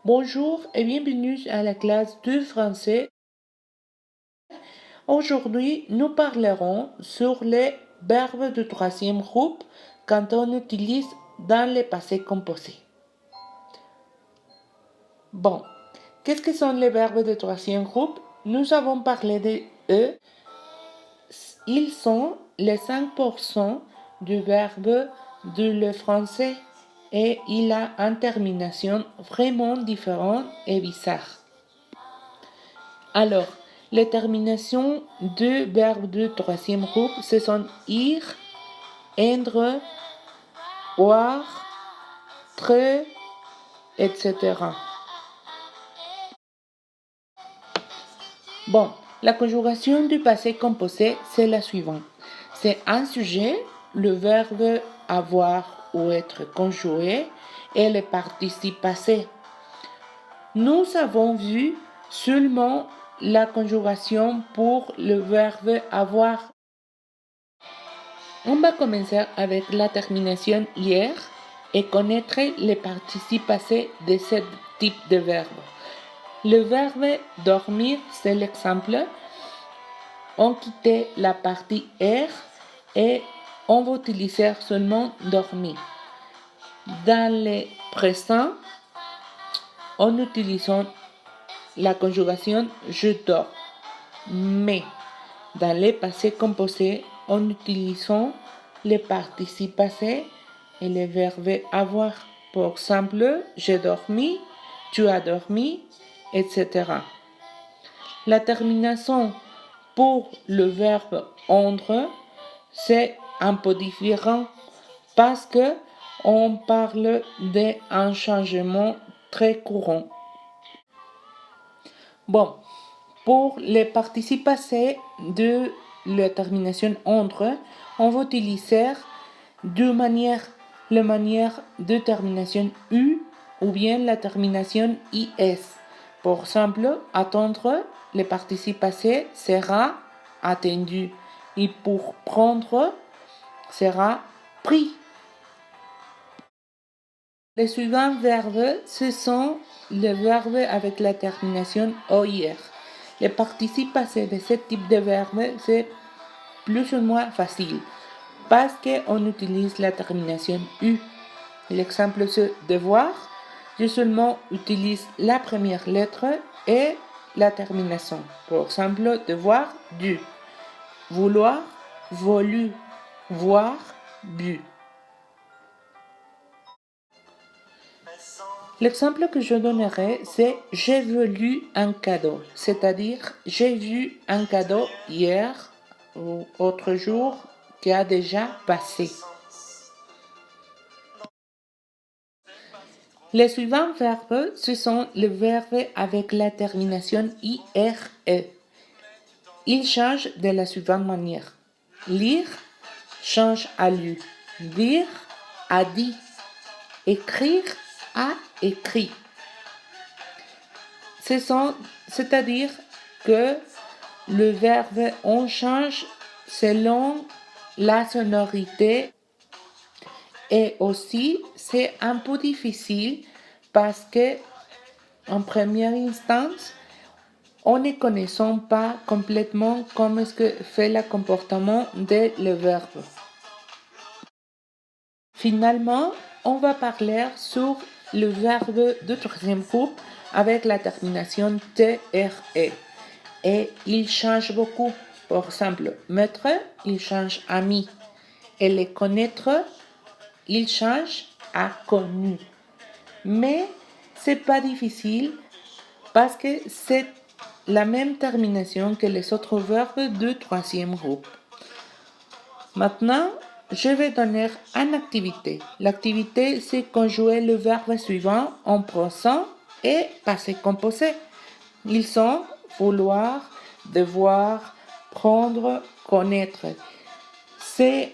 Bonjour et bienvenue à la classe de français. Aujourd'hui, nous parlerons sur les verbes de troisième groupe quand on utilise dans le passé composé. Bon, qu'est-ce que sont les verbes de troisième groupe? Nous avons parlé de eux. Ils sont les 5% du verbe de le français et il a une termination vraiment différente et bizarre. Alors, les terminations de verbes de troisième groupe, ce sont ir, être, voir, être, etc. Bon, la conjugation du passé composé, c'est la suivante. C'est un sujet, le verbe avoir ou être conjugué et le participe passé. Nous avons vu seulement la conjugation pour le verbe avoir. On va commencer avec la termination hier et connaître les participes passés de ce type de verbe. Le verbe dormir, c'est l'exemple. On quitte la partie er et on va utiliser seulement dormir. Dans le présent, on utilise la conjugation je dors. Mais dans le passé composé, en utilisant les participes passés et les verbes avoir. Par exemple, j'ai dormi, tu as dormi, etc. La terminaison pour le verbe entre, c'est un peu différent parce que on parle d'un changement très courant. Bon, pour les participes passés de la termination entre, on va utiliser la manière de termination U ou bien la termination IS. Par exemple, attendre, le participe passé sera attendu et pour prendre sera pris. Les suivants verbes, ce sont les verbes avec la termination OIR. Les participes passés de ce type de verbe, c'est plus ou moins facile parce qu'on utilise la termination U. L'exemple c'est devoir. Je seulement utilise la première lettre et la termination. Par exemple, devoir, dû. Vouloir, voulu. Voir, bu. L'exemple que je donnerai, c'est j'ai voulu un cadeau, c'est-à-dire j'ai vu un cadeau hier ou autre jour qui a déjà passé. Les suivants verbes, ce sont les verbes avec la termination IRE. Ils changent de la suivante manière. Lire change à lu. Dire à dit. Écrire à écrit. C'est-à-dire que le verbe on change selon la sonorité et aussi c'est un peu difficile parce que en première instance on ne connaissant pas complètement comment est-ce que fait le comportement de le verbe. Finalement, on va parler sur le verbe de troisième groupe avec la termination TRE. Et il change beaucoup. Par exemple, mettre, il change ami. Et les connaître, il change à connu. Mais c'est pas difficile parce que c'est la même termination que les autres verbes de troisième groupe. Maintenant, je vais donner une activité. L'activité, c'est conjuguer le verbe suivant en présent et passé composé. Ils sont vouloir, devoir, prendre, connaître. C'est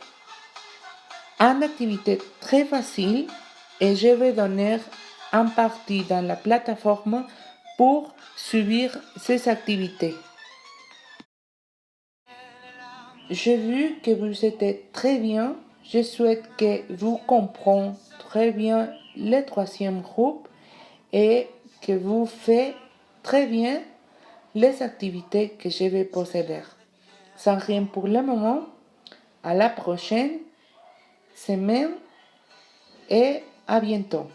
une activité très facile et je vais donner une partie dans la plateforme pour suivre ces activités. J'ai vu que vous étiez très bien. Je souhaite que vous compreniez très bien le troisième groupe et que vous faites très bien les activités que je vais posséder. Sans rien pour le moment, à la prochaine semaine et à bientôt.